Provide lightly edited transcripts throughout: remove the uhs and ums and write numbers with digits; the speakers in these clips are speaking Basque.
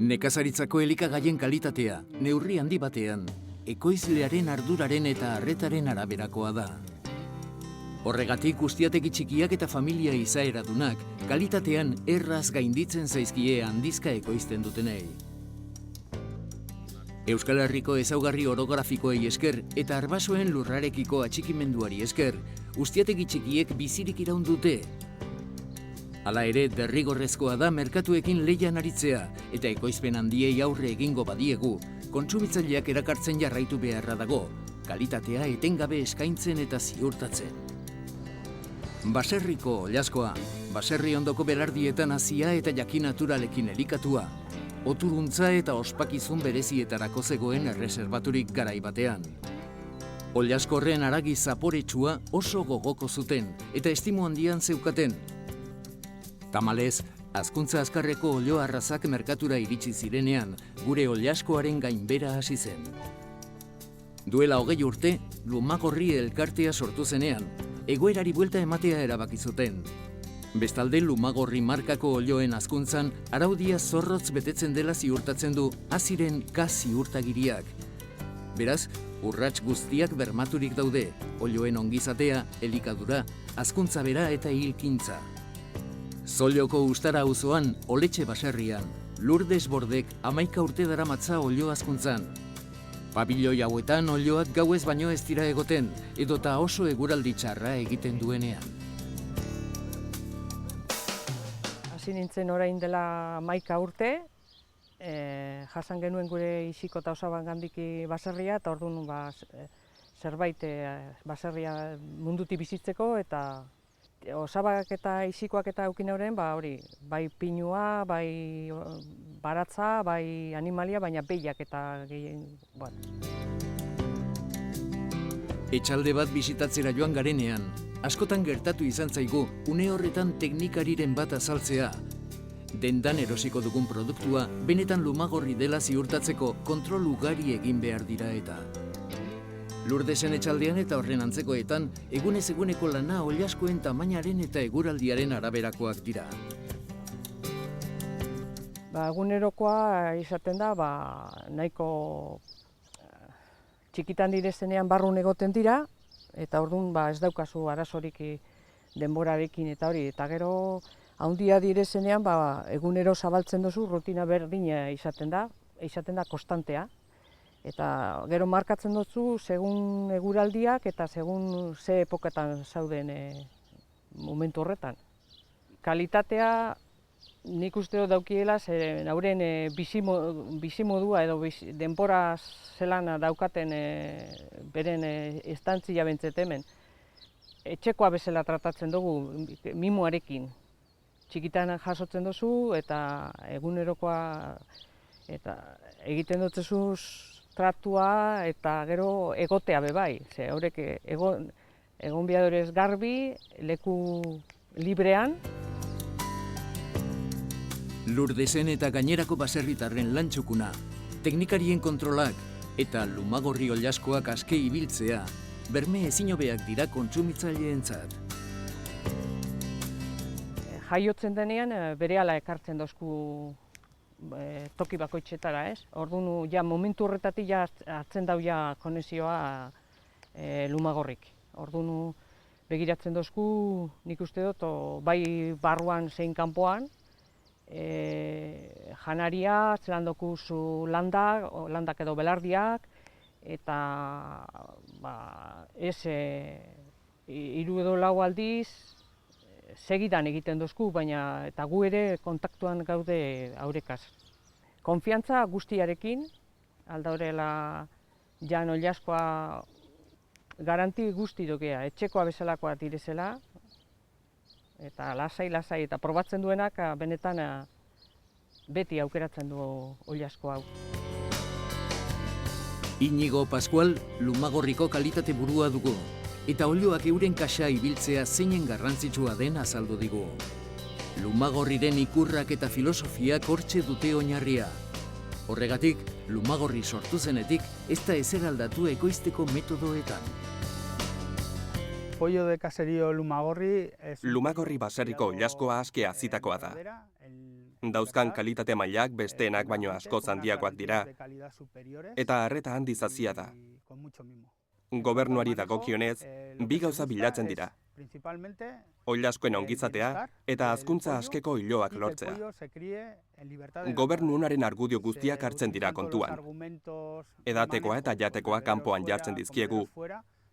Nekazaritzako elikagaien kalitatea, neurri handi batean, ekoizlearen arduraren eta arretaren araberakoa da. Horregatik ustiategi txikiak eta familia izaeradunak kalitatean erraz gainditzen zaizkie handizka ekoizten dutenei. Euskal Herriko ezaugarri orografikoei esker eta arbasoen lurrarekiko atxikimenduari esker, ustiategi txikiek bizirik iraun dute. Hala ere, derrigorrezkoa da merkatuekin lehian aritzea eta ekoizpen handiei aurre egingo badiegu, kontsumitzaileak erakartzen jarraitu beharra dago, kalitatea etengabe eskaintzen eta ziurtatzen. Baserriko oilaskoa, baserri ondoko belardietan hazia eta jakin naturalekin elikatua, oturuntza eta ospakizun berezietarako zegoen erreserbaturik garai batean. Oilaskorren haragi zaporetsua oso gogoko zuten eta estimu handian zeukaten. Tamalez, hazkuntza azkarreko olio arrazak merkatura iritsi zirenean, gure oilaskoaren gainbera hasi zen. Duela 20 urte, Lumagorri elkartea sortu zenean, egoerari buelta ematea erabaki zuten. Bestalde, Lumagorri markako olioen hazkuntzan araudia zorrotz betetzen dela ziurtatzen du Aziren K ziurtagiriak. Beraz, urrats guztiak bermaturik daude, olioen ongizatea, elikadura, hazkuntza bera eta hilkintza. Zolloko Ustara auzoan, Oletxe baserrian, Lourdes Bordek 11 urte daramatza olio hazkuntzan. Pabiloi hauetan olioak gauez baino ez dira egoten, edota oso eguraldi txarra egiten duenean. Hasi nintzen orain dela 11 urte, jasan genuen gure isiko eta osabangandiki baserria, eta orduan zerbait baserria mundutik bizitzeko, eta osabak eta isikoak eta eukin euren, bai pinua, bai baratza, bai animalia, baina behiak eta gehien. Etxalde bat bisitatzera joan garenean, askotan gertatu izan zaigu une horretan teknikariren bat azaltzea. Dendan erosiko dugun produktua, benetan Lumagorri dela ziurtatzeko kontrol ugari egin behar dira eta. Lourdesen etxaldean eta horren antzekoetan, egunez eguneko lana oilaskoen tamainaren eta eguraldiaren araberakoak dira. Egunerokoa izaten da, nahiko txikitan direzenean barrun egoten dira, eta orduan ez daukazu arazorik denborarekin eta hori. Eta gero, handia direzenean, egunero zabaltzen duzu, rutina berdina izaten da konstantea. Eta gero markatzen duzu segun eguraldiak eta segun ze epoketan zauden momentu horretan. Kalitatea nik uste dut daukiela, zeren hauren bizimodua edo denbora zelan daukaten beren estantzia bentzet hemen. Etxekoa bezala tratatzen dugu, mimoarekin. Txikitan jasotzen duzu eta egunerokoa eta egiten dutzezu tratua eta gero egotea bebai. Horrek egon biadorez garbi, leku librean. Lourdesen eta gainerako baserritarren lantxukuna, teknikarien kontrolak eta Lumagorri oilaskoak aske ibiltzea, berme ezinobeak dira kontsumitzaileentzat. Jaiotzen denean berehala ekartzen dozku toki bakoitzetara, ez? Orduan, momentu horretatik hartzen dau konexioa Lumagorrik. Orduan, begiratzen dozku, nik uste dut, bai barruan zein kanpoan, janaria, zelan dokuzu landak edo belardiak, eta ez 3 edo 4 aldiz, segidan egiten dozku, baina eta gu ere kontaktuan gaude haurekaz. Konfiantza guztiarekin, alda horrela jan oilaskoa garanti guzti dukea, etxekoa bezalakoa direzela, eta lasai eta probatzen duenak benetan beti aukeratzen du oilasko hau. Inigo Pascual Lumagorriko kalitate burua dugu, eta olioak euren kaxa ibiltzea zeinen garrantzitsua den azaldu digu. Lumagorriren ikurrak eta filosofiak hortxe dute oinarria. Horregatik, Lumagorri sortu zenetik ez da ezer aldatu ekoizteko metodoetan. pollo de caserío Lumagorri Lumagorri baserriko oilaskoa aske hazitakoa da. Dauzkan kalitate mailak besteenak baino askoz handiagoak dira, eta arreta handiz hazia da. Gobernuari dagokionez, bi gauza bilatzen dira. Oilaskoen ongizatea eta hazkuntza askeko iloak lortzea. Gobernu honaren argudio guztiak hartzen dira kontuan. Edatekoa eta jatekoa kanpoan jartzen dizkiegu,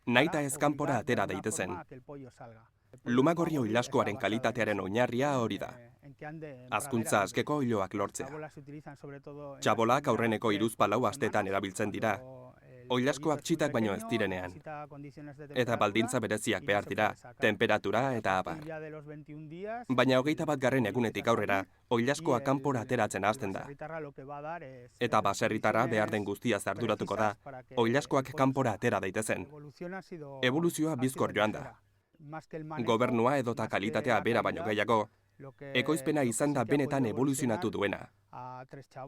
nahita ez kanpora atera daitezen. Lumagorri oilaskoaren kalitatearen oinarria hori da. Hazkuntza askeko iloak lortzea. Txabolak aurreneko 3-4 astetan erabiltzen dira, oilaskoak txitak baino ez direnean. Eta baldintza bereziak behar dira, temperatura eta abar. Baina 21. egunetik aurrera, oilaskoa kanpora ateratzen hasten da. Eta baserritarra behar den guztiaz arduratuko da, oilaskoak kanpora atera daitezen. Evoluzioa bizkor joan da. Gobernua edota kalitatea bera baino gehiago, ekoizpena izan da benetan evoluzionatu duena.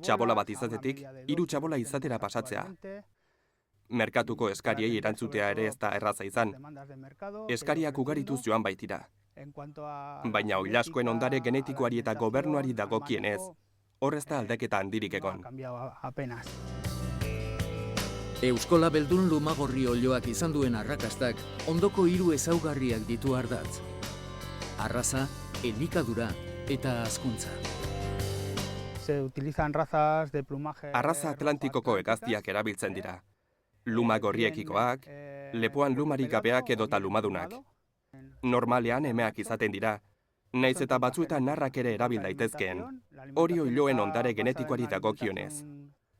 Txabola bat izatetik, 3 txabola izatera pasatzea. Merkatuko eskariei erantzutea ere ez da erraza izan. Eskariak ugarituz joan baitira. Baina oilaskoen ondare genetikoari eta gobernuari dagokienez, hor ez da aldaketa handirik egon. Euskola beldun Lumagorri olioak izan duen arrakastak ondoko 3 ezaugarriak ditu ardatz. Arraza, elikadura eta hazkuntza. Arraza Atlantikoko hegaztiak erabiltzen dira. Lumagorriekikoak, lepoan lumarik gabeak edota lumadunak. Normalean emeak izaten dira, naiz eta batzuetan narrak ere erabil daitezkeen, hori oiloen ondare genetikoari dagokionez.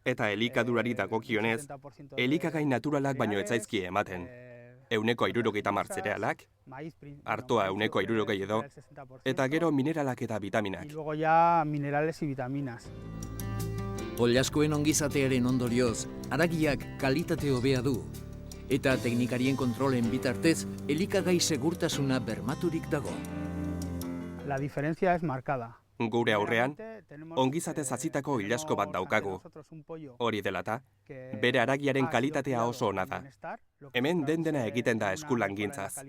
Eta elikadurari dagokionez, elikagai naturalak baino ez zaizkie ematen. 70% zerealak, artoa 70% edo, eta gero mineralak eta vitaminak. Oilaskoen ongizatearen ondorioz, haragiak kalitate hobea du. Eta teknikarien kontrolen bitartez, elikagai segurtasuna bermaturik dago. Gure aurrean, ongizatez hazitako oilasko bat daukagu. Hori dela eta, bere haragiaren kalitatea oso ona da. Hemen dena egiten da eskulangintzaz.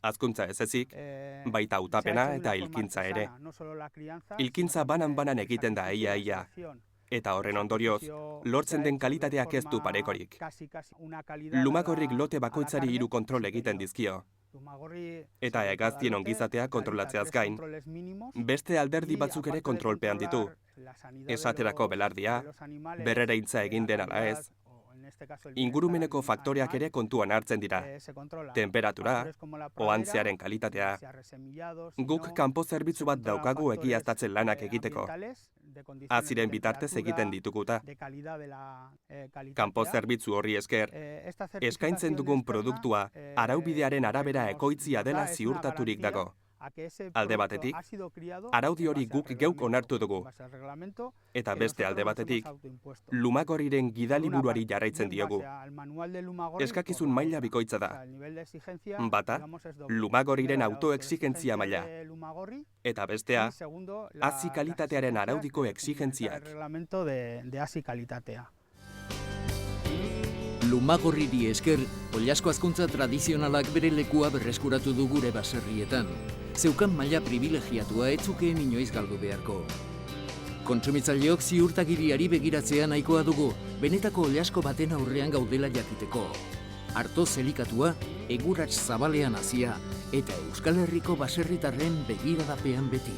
Hazkuntza ez ezik, baita hautapena eta hilkintza ere. Hilkintza banan-banan egiten da ia. Eta horren ondorioz, lortzen den kalitateak ez du parekorik. Lumagorrik lote bakoitzari 3 kontrol egiten dizkio. Eta hegaztien ongizatea kontrolatzeaz gain, beste alderdi batzuk ere kontrolpean ditu. Esaterako belardia, berrereintza egin den ala ez, ingurumeneko faktoreak ere kontuan hartzen dira. Temperatura, ohantzearen kalitatea. Guk kanpo zerbitzu bat daukagu egiaztatzen lanak egiteko. Aziren bitartez egiten dituguta. Kanpo zerbitzu horri esker, eskaintzen dugun produktua araubidearen arabera ekoitzia dela ziurtaturik dago. Alde batetik, araudi hori guk geuk onartu dugu. Eta beste alde batetik, Lumagorriren gidaliburuari jarraitzen diogu. Eskakizun maila bikoitza da. Bata, Lumagorriren autoexigentzia maila. Eta bestea, hazi kalitatearen araudiko exigentziak. Lumagorriri esker, oilasko hazkuntza tradizionalak bere lekua berreskuratu du gure baserrietan. Zeukan maila privilegiatua ez zukeen inoiz galdu beharko. Kontsumitzaileok ziurtagiriari begiratzea nahikoa dugu, benetako oilasko baten aurrean gaudela jakiteko. Artoz elikatua, egurats zabalean hazia, eta Euskal Herriko baserritarren begiradapean beti.